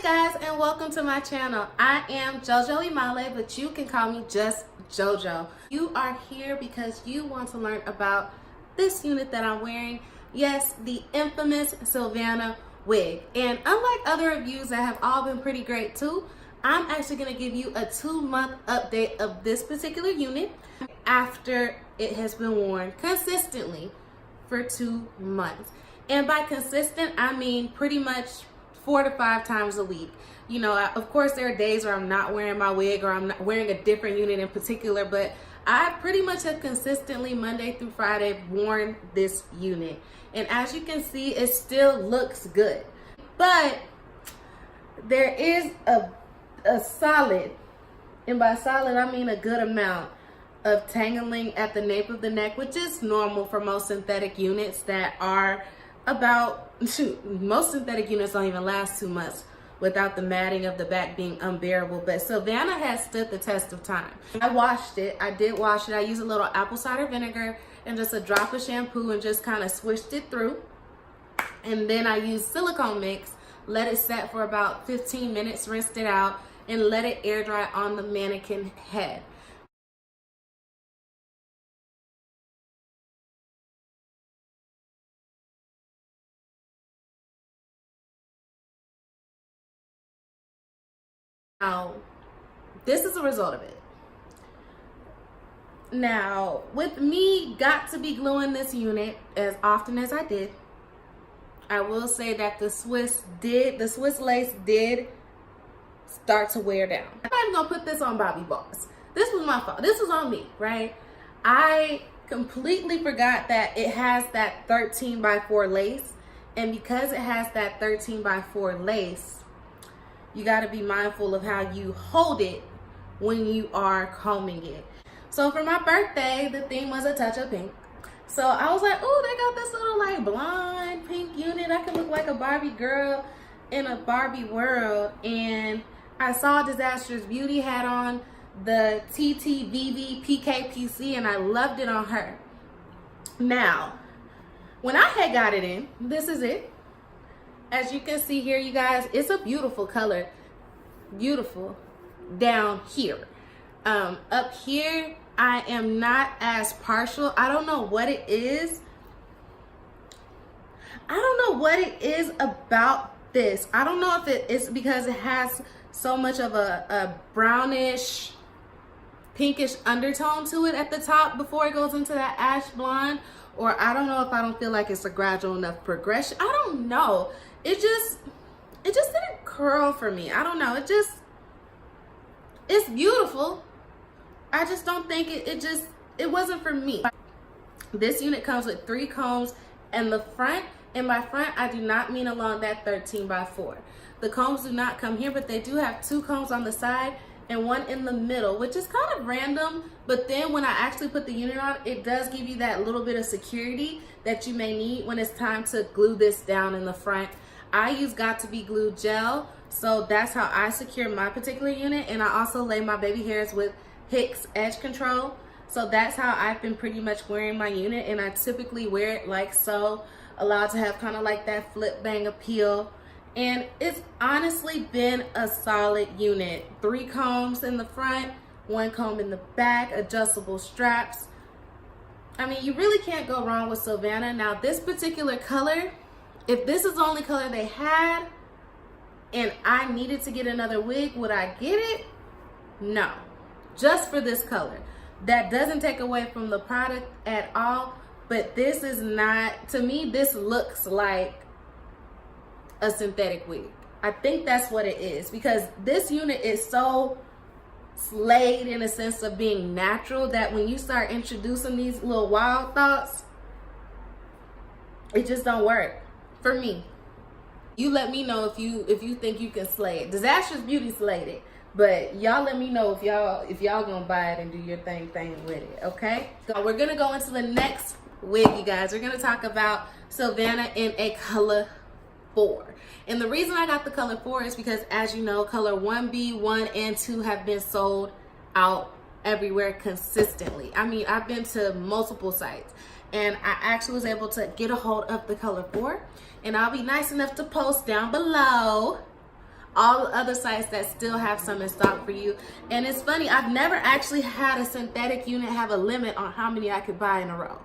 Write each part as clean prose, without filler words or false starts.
Guys, and welcome to my channel. I am JoJo Imale, but you can call me just JoJo. You are here because you want to learn about this unit that I'm wearing. Yes, the infamous Sylvanna Wig. And unlike other reviews that have all been pretty great too, I'm actually going to give you a 2-month update of this particular unit after it has been worn consistently for 2 months. And by consistent, I mean pretty much 4 to 5 times a week. You know, of course there are days where I'm not wearing my wig or I'm not wearing a different unit in particular, but I pretty much have consistently Monday through Friday worn this unit. And as you can see, it still looks good. But there is a solid, and by solid I mean a good amount of tangling at the nape of the neck, which is normal for most synthetic units that are most synthetic units don't even last 2 months without the matting of the back being unbearable. But Sylvanna has stood the test of time. I washed it. I did wash it. I used a little apple cider vinegar and just a drop of shampoo and just kind of swished it through. And then I used silicone mix, let it set for about 15 minutes, rinsed it out, and let it air dry on the mannequin head. Now, this is the result of it. Now, with me got to be gluing this unit as often as I did, I will say that the Swiss lace did start to wear down. I'm not even gonna put this on Bobbi Boss. This was my fault. This was on me, right? I completely forgot that it has that 13x4 lace, and because it has that 13x4 lace, you got to be mindful of how you hold it when you are combing it. So for my birthday, the theme was a touch of pink. So I was like, oh, they got this little like blonde pink unit. I can look like a Barbie girl in a Barbie world. And I saw Disastrous Beauty had on the TTVVPKPC, and I loved it on her. Now, when I had got it in, this is it. As you can see here, you guys, it's a beautiful color. Beautiful down here. Up here, I am not as partial. I don't know what it is. I don't know what it is about this. I don't know if it's because it has so much of a brownish, pinkish undertone to it at the top before it goes into that ash blonde, or I don't know if I don't feel like it's a gradual enough progression. I don't know. It just didn't curl for me. I don't know. It's beautiful. I just don't think it wasn't for me. This unit comes with 3 combs in the front, and by front I do not mean along that 13x4. The combs do not come here, but they do have 2 combs on the side and 1 in the middle, which is kind of random, but then when I actually put the unit on, it does give you that little bit of security that you may need when it's time to glue this down in the front. I use Got To Be Glue gel, so that's how I secure my particular unit, and I also lay my baby hairs with Hicks edge control. So that's how I've been pretty much wearing my unit, and I typically wear it like so, allowed to have kind of like that flip bang appeal. And it's honestly been a solid unit. 3 combs in the front, 1 comb in the back, adjustable straps. I mean, you really can't go wrong with Sylvanna. Now, this particular color, if this is the only color they had and I needed to get another wig, would I get it? No. Just for this color. That doesn't take away from the product at all, but this is not, to me, this looks like a synthetic wig. I think that's what it is, because this unit is so slayed in a sense of being natural that when you start introducing these little wild thoughts, it just don't work for me. You let me know if you think you can slay it. Disastrous Beauty slayed it, but y'all let me know if y'all gonna buy it and do your thing with it, okay? So we're gonna go into the next wig, you guys. We're gonna talk about Sylvanna in a color 4. And the reason I got the color 4 is because, as you know, color 1B, 1, and 2 have been sold out everywhere consistently. I mean, I've been to multiple sites, and I actually was able to get a hold of the color 4, and I'll be nice enough to post down below all the other sites that still have some in stock for you. And it's funny, I've never actually had a synthetic unit have a limit on how many I could buy in a row.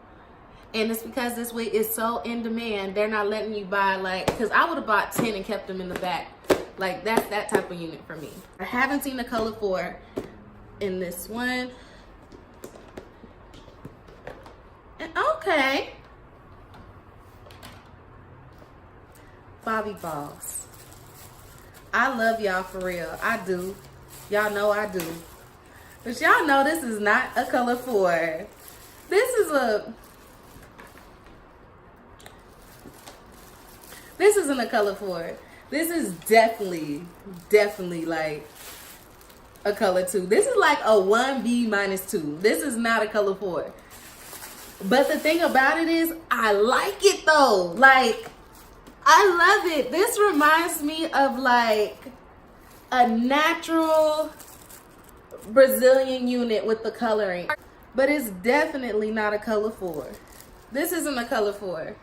And it's because this wig is so in demand, they're not letting you buy, like, because I would have bought 10 and kept them in the back. Like, that's that type of unit for me. I haven't seen the color 4 in this one. And okay. Bobbi balls. I love y'all for real. I do. Y'all know I do. But y'all know this is not a color 4. This isn't a color 4. This is definitely like a color 2. This is like a 1B minus 2. This is not a color 4. But the thing about it is, I like it though. Like, I love it. This reminds me of like a natural Brazilian unit with the coloring. But it's definitely not a color 4. This isn't a color 4.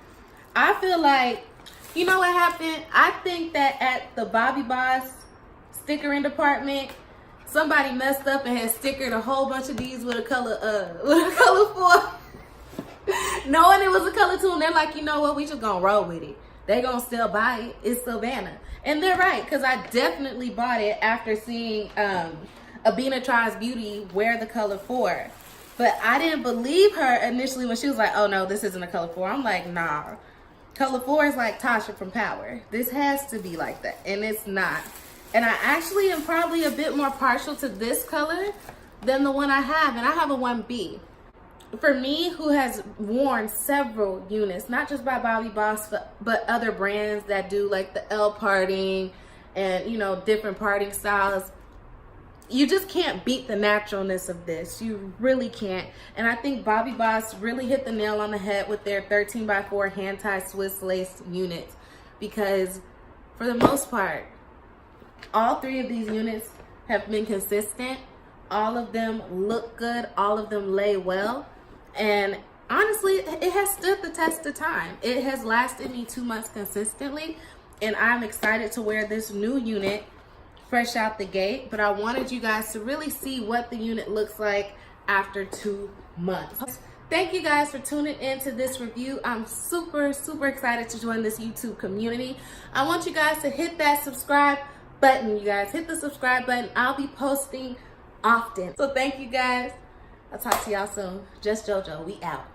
I feel like, you know what happened? I think that at the Bobbi Boss stickering department, somebody messed up and had stickered a whole bunch of these with a color 4. Knowing it was a color 2, and they're like, you know what, we just gonna roll with it. They gonna still buy it. It's Sylvanna. And they're right, because I definitely bought it after seeing Abina Tries Beauty wear the color 4. But I didn't believe her initially when she was like, oh no, this isn't a color 4. I'm like, nah. Color 4 is like Tasha from Power. This has to be like that, and it's not. And I actually am probably a bit more partial to this color than the one I have, and I have a 1B. For me, who has worn several units, not just by Bobbi Boss, but other brands that do like the L parting and, you know, different parting styles, you just can't beat the naturalness of this. You really can't. And I think Bobbi Boss really hit the nail on the head with their 13x4 hand-tie Swiss lace units, because for the most part, all 3 of these units have been consistent. All of them look good. All of them lay well. And honestly, it has stood the test of time. It has lasted me 2 months consistently, and I'm excited to wear this new unit fresh out the gate. But I wanted you guys to really see what the unit looks like after 2 months. Thank you guys for tuning into this review. I'm super excited to join this YouTube community. I want you guys to hit that subscribe button. You guys hit the subscribe button. I'll be posting often. So thank you guys. I'll talk to y'all soon. Just JoJo, we out.